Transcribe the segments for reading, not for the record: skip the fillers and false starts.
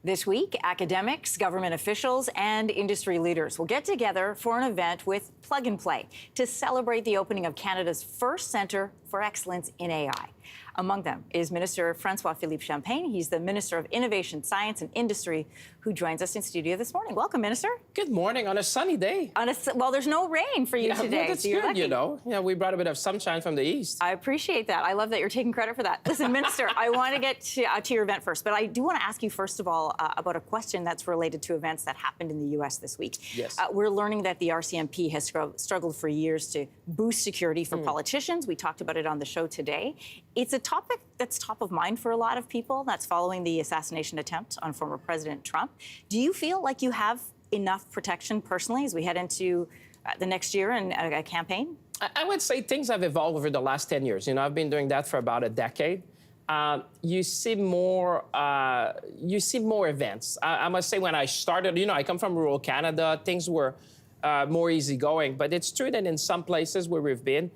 This week, academics, government officials, and industry leaders will get together for an event with Plug and Play to celebrate the opening of Canada's first Centre for Excellence in AI. Among them is Minister Francois-Philippe Champagne. He's the Minister of Innovation, Science and Industry, who joins us in studio this morning. Welcome, Minister. Good morning on a sunny day. Well, there's no rain for you today. Well, that's so you're good, lucky. you know. Yeah, we brought a bit of sunshine from the east. I appreciate that. I love that you're taking credit for that. Listen, Minister, I want to get to your event first, but I do want to ask you, first of all, about a question that's related to events that happened in the U.S. this week. Yes. We're learning that the RCMP has struggled for years to boost security for politicians. We talked about it on the show today. It's a topic that's top of mind for a lot of people. That's following the assassination attempt on former President Trump. Do you feel like you have enough protection personally as we head into the next year and a campaign? I would say things have evolved over the last 10 years. You know, I've been doing that for about a decade. You see more events. I must say, when I started, you know, I come from rural Canada, things were more easygoing. But it's true that in some places where we've been,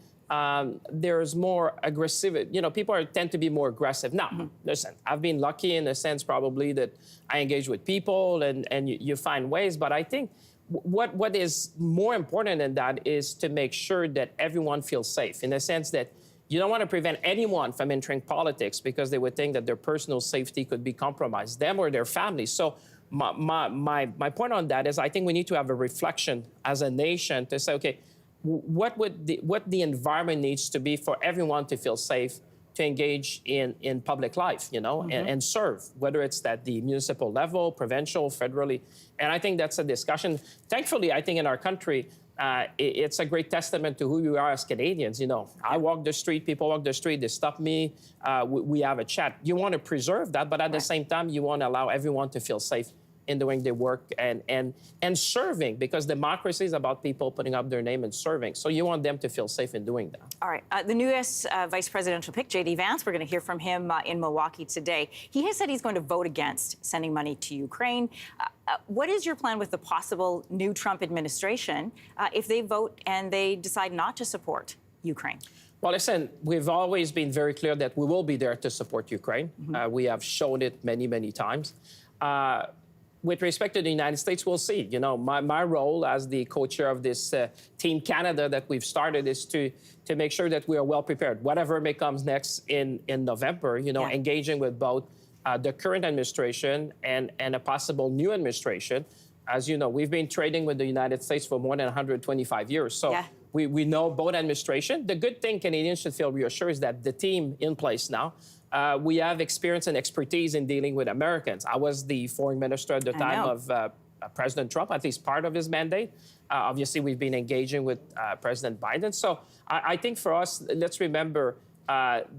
there's more aggressive. You know, people tend to be more aggressive. Now, listen, I've been lucky in the sense probably that I engage with people and you find ways. But I think what is more important than that is to make sure that everyone feels safe, in the sense that you don't want to prevent anyone from entering politics because they would think that their personal safety could be compromised, them or their families. So my point on that is I think we need to have a reflection as a nation to say, okay, what the environment needs to be for everyone to feel safe, to engage in public life, you know, and serve, whether it's at the municipal level, provincial, federally. And I think that's a discussion. Thankfully, I think in our country, it's a great testament to who we are as Canadians. You know, I walk the street, people walk the street, they stop me, we have a chat. You want to preserve that, but at the same time, you want to allow everyone to feel safe in doing their work and serving, because democracy is about people putting up their name and serving. So you want them to feel safe in doing that. All right. The newest vice presidential pick, J.D. Vance, we're going to hear from him in Milwaukee today. He has said he's going to vote against sending money to Ukraine. What is your plan with the possible new Trump administration if they vote and they decide not to support Ukraine? Well, listen, we've always been very clear that we will be there to support Ukraine. We have shown it many, many times. With respect to the United States, we'll see. You know, my role as the co-chair of this Team Canada that we've started is to make sure that we are well prepared, whatever may comes next in November, you know, engaging with both the current administration and a possible new administration. As you know, we've been trading with the United States for more than 125 years. So we know both administrations. The good thing Canadians should feel reassured is that the team in place now, we have experience and expertise in dealing with Americans. I was the foreign minister at the time of President Trump, at least part of his mandate. Obviously, we've been engaging with President Biden. So I think for us, let's remember,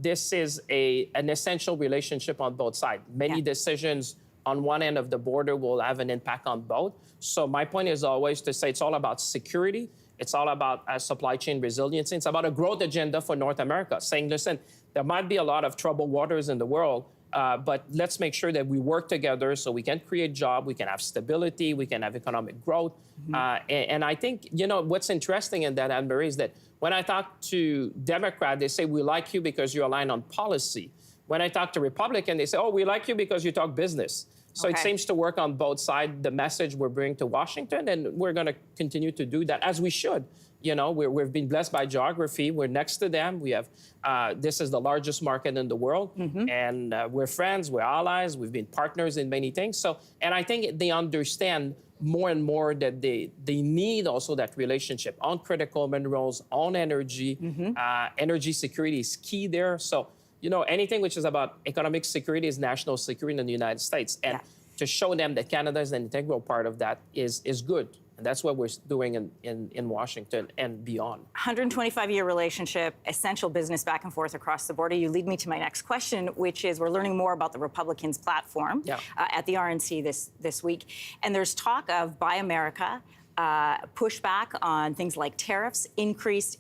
this is an essential relationship on both sides. Many decisions on one end of the border will have an impact on both. So my point is always to say it's all about security. It's all about supply chain resiliency. It's about a growth agenda for North America, saying, listen, there might be a lot of troubled waters in the world, but let's make sure that we work together so we can create jobs, we can have stability, we can have economic growth. And I think, you know, what's interesting in that, Anne-Marie, is that when I talk to Democrats, they say, we like you because you align on policy. When I talk to Republicans, they say, oh, we like you because you talk business. So it seems to work on both sides, the message we're bringing to Washington, and we're going to continue to do that, as we should. You know, we've been blessed by geography. We're next to them. We have, this is the largest market in the world, and we're friends, we're allies, we've been partners in many things. So, and I think they understand more and more that they need also that relationship on critical minerals, on energy. Energy security is key there. So, you know, anything which is about economic security is national security in the United States. And to show them that Canada is an integral part of that is good. And that's what we're doing in Washington and beyond. 125-year relationship, essential business back and forth across the border. You lead me to my next question, which is we're learning more about the Republicans' platform at the RNC this week. And there's talk of Buy America, pushback on things like tariffs, increased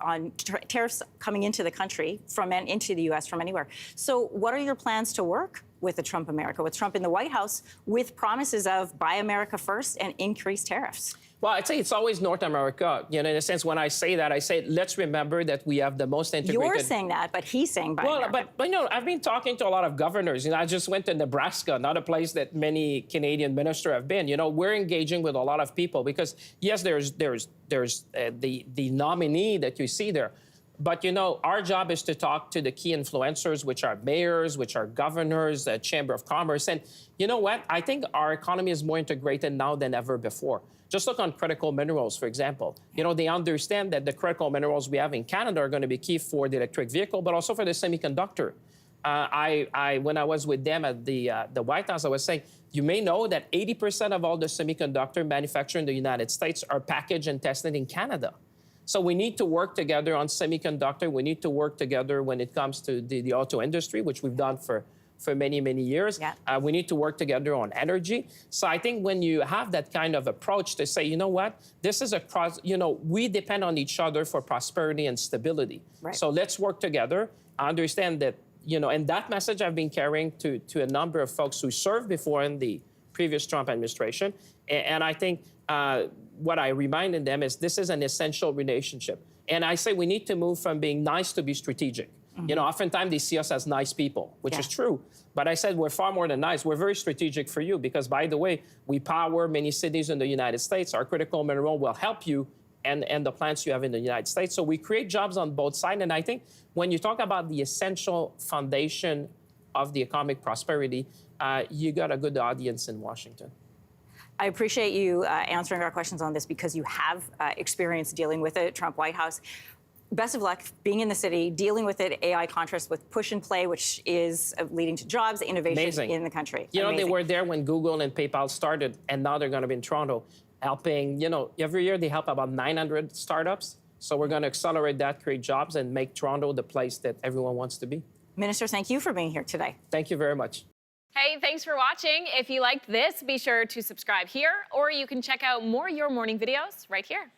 on tariffs coming into the country into the U.S. from anywhere. So what are your plans to work with the Trump America, with Trump in the White House, with promises of buy America first and increase tariffs? Well, I'd say it's always North America. You know, in a sense, when I say that, I say, let's remember that we have the most integrated... You're saying that, but he's saying buy America. But, you know, I've been talking to a lot of governors. You know, I just went to Nebraska, not a place that many Canadian ministers have been. You know, we're engaging with a lot of people because, yes, there's the nominee that you see there. But, you know, our job is to talk to the key influencers, which are mayors, which are governors, the Chamber of Commerce. And you know what? I think our economy is more integrated now than ever before. Just look on critical minerals, for example. You know, they understand that the critical minerals we have in Canada are going to be key for the electric vehicle, but also for the semiconductor. When I was with them at the White House, I was saying, you may know that 80% of all the semiconductor manufactured in the United States are packaged and tested in Canada. So we need to work together on semiconductor. We need to work together when it comes to the auto industry, which we've done for many, many years. Yeah. We need to work together on energy. So I think when you have that kind of approach to say, you know what, this is you know, we depend on each other for prosperity and stability. Right. So let's work together. I understand that, you know, and that message I've been carrying to a number of folks who served before in the previous Trump administration. And I think what I reminded them is this is an essential relationship. And I say we need to move from being nice to be strategic. Mm-hmm. You know, oftentimes they see us as nice people, which is true. But I said we're far more than nice. We're very strategic for you because, by the way, we power many cities in the United States. Our critical mineral will help you and the plants you have in the United States. So we create jobs on both sides. And I think when you talk about the essential foundation of the economic prosperity, you got a good audience in Washington. I appreciate you answering our questions on this because you have experience dealing with the Trump White House. Best of luck being in the city, dealing with it, AI contrast with push and play, which is leading to jobs, innovation in the country. You know, they were there when Google and PayPal started, and now they're going to be in Toronto helping, you know, every year they help about 900 startups. So we're going to accelerate that, create jobs, and make Toronto the place that everyone wants to be. Minister, thank you for being here today. Thank you very much. Hey, thanks for watching. If you liked this, be sure to subscribe here, or you can check out more Your Morning videos right here.